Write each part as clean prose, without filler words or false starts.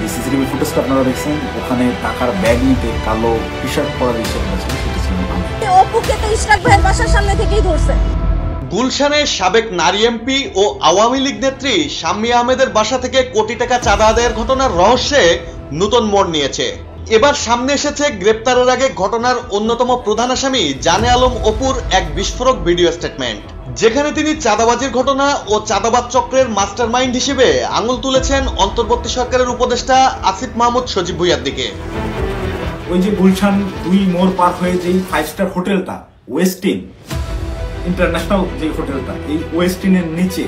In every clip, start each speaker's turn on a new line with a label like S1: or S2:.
S1: এই সিসিটিভি ফুটেজটা আপনারা দেখছেন, ওখানে টাকার ব্যাগ নিতে কালো টি শার্ট পরা যে ছেলেটা ছিল সেটা ছিলেন আমি।
S2: অপুকে তো ইশরাক ভাইয়ের বাসার সামনে থেকেই ধরছে।
S3: গুলশানের সাবেক নারী এমপি ও আওয়ামী লীগ নেত্রী শাম্মী আহমেদের বাসা থেকে কোটি টাকা চাঁদা আদায়ের ঘটনার রহস্যে নতুন মোড় নিয়েছে। এবার সামনে এসেছে গ্রেপ্তারের আগে ঘটনার অন্যতম প্রধান আসামি জানে আলম অপুর এক বিস্ফোরক ভিডিও স্টেটমেন্ট, যেখানে তিনি চাঁদাবাজির ঘটনা ও চাঁদাবাজ চক্রের মাস্টারমাইন্ড হিসেবে আঙুল তুলেছেন অন্তর্বর্তী সরকারের উপদেষ্টা আসিফ মাহমুদ সজীব ভুঁইয়ার দিকে।
S1: ওই যে গুলশান 2 মোড় পার হয়ে যেই 5 স্টার হোটেলটা ওয়েস্টিন ইন্টারন্যাশনাল যে হোটেলটা, এই ওয়েস্টিনের নিচে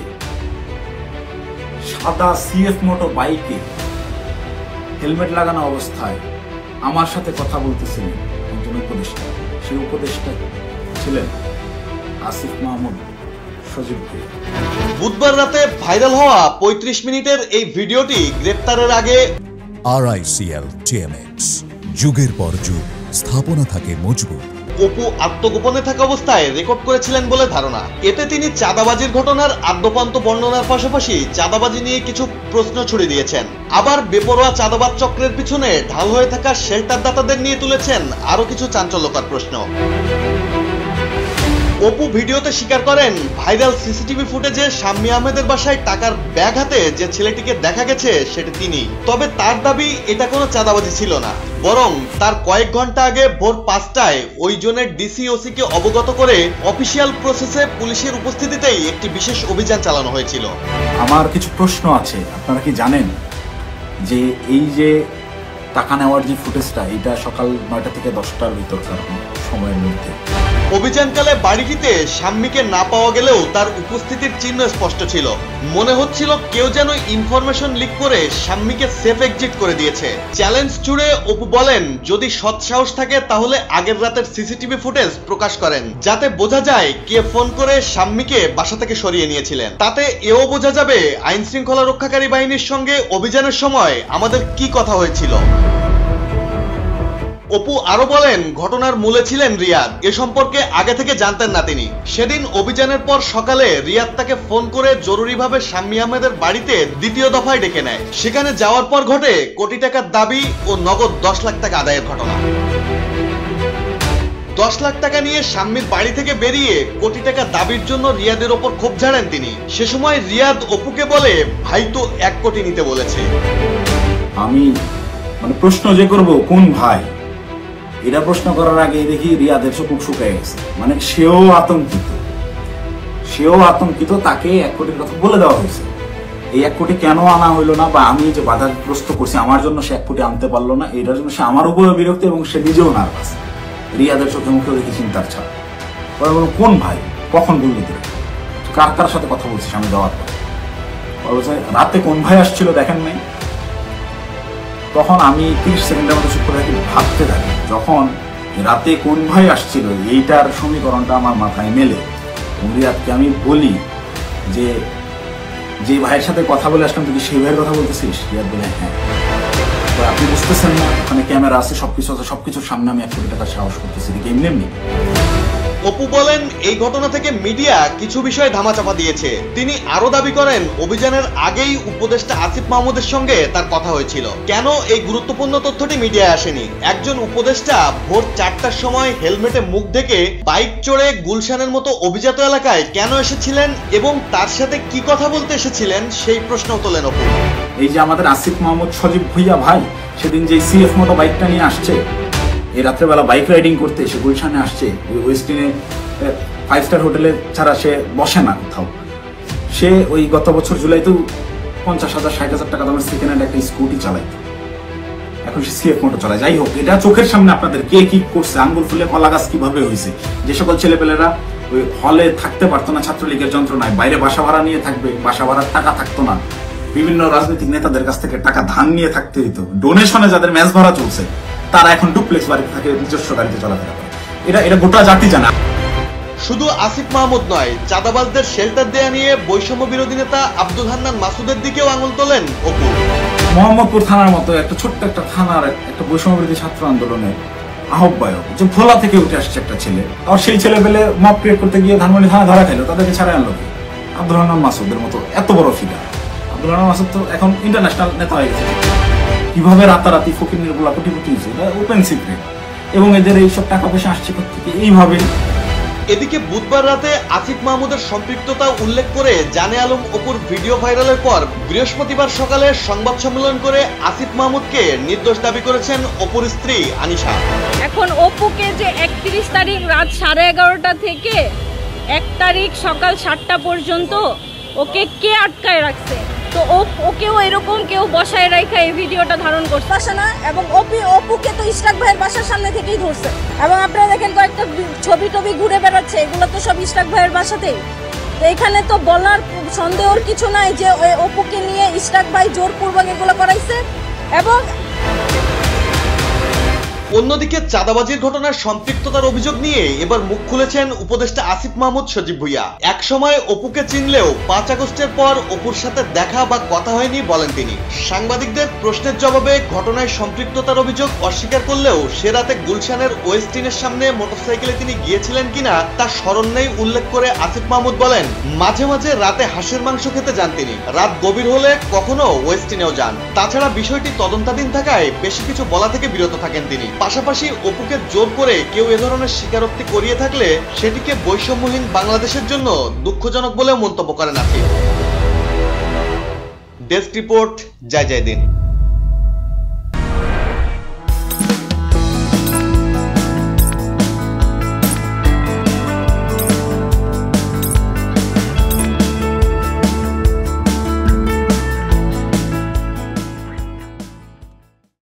S1: সাদা সিএফ মোটো বাইকে হেলমেট লাগানো অবস্থায় আমার সাথে কথা বলতেছিলেন একজন উপদেষ্টা। সেই উপদেষ্টা ছিলেন আসিফ মাহমুদ সজীব ভুঁইয়া।
S3: বুধবার রাতে ভাইরাল হওয়া 35 মিনিটের এই ভিডিওটি গ্রেপ্তারের আগে
S4: RICL TMX, যুগের পর যুগ স্থাপনা থাকে মজবুত।
S3: অপু আত্মগোপনে থাকা অবস্থায় রেকর্ড করেছিলেন বলে ধারণা। এতে তিনি চাঁদাবাজির ঘটনার আদ্যপান্ত বর্ণনার পাশাপাশি চাঁদাবাজি নিয়ে কিছু প্রশ্ন ছুড়ে দিয়েছেন। আবার বেপরোয়া চাঁদাবাজ চক্রের পিছনে ঢাল হয়ে থাকা শেল্টার দাতাদের নিয়ে তুলেছেন আরো কিছু চাঞ্চল্যকর প্রশ্ন। অপু ভিডিওতে স্বীকার করেন, ভাইরাল সিসিটিভি ফুটেজে শাম্মী আহমেদের বাসায় টাকার ব্যাগ হাতে যে ছেলেটিকে দেখা গেছে সেটা তিনি। তবে তার দাবি এটা কোনো চাঁদাবাজি ছিল না, বরং তার কয়েক ঘন্টা আগে ভোর 5টায় ওই জনের ডিসি ওসিকে অবগত করে অফিসিয়াল প্রসেসে পুলিশের উপস্থিতিতেই একটি বিশেষ অভিযান চালানো হয়েছিল।
S1: আমার কিছু প্রশ্ন আছে। আপনারা কি জানেন যে এই যে টাকা নেওয়ার যে ফুটেজটা, এটা সকাল 9টা থেকে 10টার ভিতরকার সময়ের মধ্যে
S3: অভিযানকালে বাড়িটিতে শাম্মীকে না পাওয়া গেলেও তার উপস্থিতির চিহ্ন স্পষ্ট ছিল। মনে হচ্ছিল কেউ যেন ইনফরমেশন লিক করে শাম্মীকে সেফ এক্সিট করে দিয়েছে। চ্যালেঞ্জ ছুড়ে অপু বলেন, যদি সৎ সাহস থাকে তাহলে আগের রাতের সিসিটিভি ফুটেজ প্রকাশ করেন, যাতে বোঝা যায় কে ফোন করে শাম্মীকে বাসা থেকে সরিয়ে নিয়েছিলেন। তাতে এও বোঝা যাবে আইন শৃঙ্খলা রক্ষাকারী বাহিনীর সঙ্গে অভিযানের সময় আমাদের কি কথা হয়েছিল। অপু আরো বলেন, ঘটনার মূলে ছিলেন রিয়াদ। এ সম্পর্কে আগে থেকে জানতেন না তিনি। সেদিন অভিযানের পর সকালে রিয়াদ তাকে ফোন করে জরুরিভাবে শাম্মী আহমেদের বাড়িতে দ্বিতীয় দফায় ডেকে নেয়। সেখানে যাওয়ার পর ঘটে কোটি টাকার দাবি ও নগদ 10 লাখ টাকা আদায়ের ঘটনা। 10 লাখ টাকা নিয়ে শাম্মীর বাড়ি থেকে বেরিয়ে কোটি টাকা দাবির জন্য রিয়াদের ওপর ক্ষোভ ঝাড়েন তিনি। সে সময় রিয়াদ অপুকে বলে, ভাই তো 1 কোটি নিতে বলেছে।
S1: আমি প্রশ্ন যে করব কোন ভাই, এটা প্রশ্ন করার আগে দেখি রিয়াদের চোখ শুকায় গেছে। সেও আতঙ্কিত, তাকে 1 কোটির কথা বলে দেওয়া হয়েছে। এই 1 কোটি কেন আনা হইলো না, বা আমি যে বাধাগ্রস্ত করছি আমার জন্য সে 1 কোটি আনতে পারলো না, এটার জন্য সে আমার উপরে বিরক্ত এবং সে নিজেও নার্ভাস। রিয়াদের চোখে মুখে দেখি চিন্তার ছাপ। কোন ভাই, কখন বললি তুই, কার সাথে কথা বলছিস আমি যাওয়ার পর? রাতে কোন ভাই আসছিল দেখেন নাই? তখন আমি 30 সেকেন্ডের মতো চুপ করে থাকি, ভাবতে থাকি। যখন রাতে কোন ভাই আসছিল এইটার সমীকরণটা আমার মাথায় মেলে, রিয়াদকে আমি বলি যে ভাইয়ের সাথে কথা বলে আসলাম, তুই সেই ভাইয়ের কথা বলতেছিস? রিয়াদ বলে হ্যাঁ। আপনি বুঝতেছেন না ওখানে ক্যামেরা আছে, সবকিছু আছে, সবকিছুর সামনে আমি 1 কোটি টাকার সাহস করতেছি এমনি।
S3: অপু বলেন, এই ঘটনা থেকে মিডিয়া কিছু বিষয় ধামাচাপা দিয়েছে। তিনি আরো দাবি করেন, অভিযানের আগেই উপদেষ্টা আসিফ মাহমুদের সঙ্গে তার কথা হয়েছিল। কেন এই গুরুত্বপূর্ণ তথ্যটি মিডিয়ায় আসেনি? একজন উপদেষ্টা ভোর 4টার সময় হেলমেটে মুখ ঢেকে বাইক চড়ে গুলশানের মতো অভিজাত এলাকায় কেন এসেছিলেন এবং তার সাথে কি কথা বলতে এসেছিলেন সেই প্রশ্নও তোলেন অপু।
S1: এই যে আমাদের আসিফ মাহমুদ সজীব ভুঁইয়া ভাই সেদিন যে সিএফ মোটো বাইকটা নিয়ে আসছে, এই রাত্রেবেলা বাইক রাইডিং করতে এসে গুলশানে আসছে, ওই ওয়েস্টিনে 5 স্টার হোটেলে ছাড়া সে বসে না কোথাও। সে ওই গত বছর জুলাইতেও 50,000 60,000 টাকা দামের সেকেন্ড হ্যান্ড একটা স্কুটি চালাইতো, এখন সে সিএফ মোটো চালায়। যাই হোক, এটা চোখের সামনে আপনাদের কে কি করছে, আঙ্গুল ফুলে কলা গাছ কিভাবে হয়েছে। যে সকল ছেলেপেলেরা ওই হলে থাকতে পারতো না ছাত্রলীগের যন্ত্রণায়, বাইরে বাসা ভাড়া নিয়ে থাকবে, বাসা ভাড়ার টাকা থাকতো না, বিভিন্ন রাজনৈতিক নেতাদের কাছ থেকে টাকা ধান নিয়ে থাকতে হইতো, ডোনেশনে যাদের ম্যাচ ভাড়া চলছে তারা এখন ডুপ্লেক্স বাড়িতে থাকে, নিজস্ব গাড়িতে চলাফেরা করে। এটা গোটা জাতি জানা।
S3: শুধু আসিফ মাহমুদ নয়, চাঁদাবাজদের শেল্টার দেয়া নিয়ে বৈষম্য বিরোধী নেতা আব্দুল হান্নান মাসুদের দিকেও আঙুল তোলেন অপু।
S1: মোহাম্মদপুর থানার মতো একটা ছোট্ট একটা থানার একটা বৈষম্য বিরোধী ছাত্র আন্দোলনের আহ্বায়ক, যে ভোলা থেকে উঠে আসছে একটা ছেলে, আর সেই ছেলে পেলে মব ক্রিয়েট করতে গিয়ে ধানমন্ডি থানা ধরা খেলো, তাদেরকে ছাড়াই আনলো আব্দুল হান্নান মাসুদের মতো এত বড় ফিগার। আব্দুল হান্নান মাসুদ তো এখন ইন্টারন্যাশনাল নেতা হয়ে গেছে। কিভাবে রাতারাতি ফকিরের বলা কোটিপতি হয়েছে এটা ওপেন সিক্রেট। এবং এদের এইসব টাকা পয়সা আসছে কোথেকে, এইভাবে।
S3: এদিকে বুধবার রাতে আসিফ মাহমুদের সম্পৃক্ততা উল্লেখ করে জানে আলম অপুর ভিডিও ভাইরালের পর বৃহস্পতিবার সকালে সংবাদ সম্মেলন করে আসিফ মাহমুদকে নির্দোষ দাবি করেছেন অপুর স্ত্রী আনিশা।
S2: এখন অপুকে যে 31 তারিখ রাত 11:30 থেকে 1 তারিখ সকাল 7টা পর্যন্ত ওকে কে আটকায় রাখছে, তো ওকেও এরকম কেউ বসায় রাখা এই ভিডিওটা ধারণ করছে বাসা না, এবং অপুকে তো ইশরাক ভাইয়ের বাসার সামনে থেকেই ধরছে। এবং আপনারা দেখেন কয়েকটা ছবি টবি ঘুরে বেড়াচ্ছে, এগুলো তো সব ইশরাক ভাইয়ের বাসাতেই। তো এখানে তো বলার সন্দেহর কিছু নাই যে অপুকে নিয়ে ইশরাক ভাই জোরপূর্বক এগুলো করাইছে। এবং
S3: অন্যদিকে চাঁদাবাজির ঘটনার সম্পৃক্ততার অভিযোগ নিয়ে এবার মুখ খুলেছেন উপদেষ্টা আসিফ মাহমুদ সজীব ভুঁইয়া। একসময় অপুকে চিনলেও 5 আগস্টের পর অপুর সাথে দেখা বা কথা হয়নি বলেন তিনি। সাংবাদিকদের প্রশ্নের জবাবে ঘটনায় সম্পৃক্ততার অভিযোগ অস্বীকার করলেও সে রাতে গুলশানের ওয়েস্টিনের সামনে মোটরসাইকেলে তিনি গিয়েছিলেন কিনা তা স্মরণ নেই উল্লেখ করে আসিফ মাহমুদ বলেন, মাঝে মাঝে রাতে হাঁসের মাংস খেতে যান তিনি, রাত গভীর হলে কখনো ওয়েস্টিনেও যান। তাছাড়া বিষয়টি তদন্তাধীন থাকায় বেশি কিছু বলা থেকে বিরত থাকেন তিনি। পাশাপাশি অপুকে জোর করে কেউ এ ধরনের স্বীকারোক্তি করিয়ে থাকলে সেটিকে বৈষম্যহীন বাংলাদেশের জন্য দুঃখজনক বলেও মন্তব্য করেন আসিফ। ডেস্ক রিপোর্ট, জয় জয় দিন।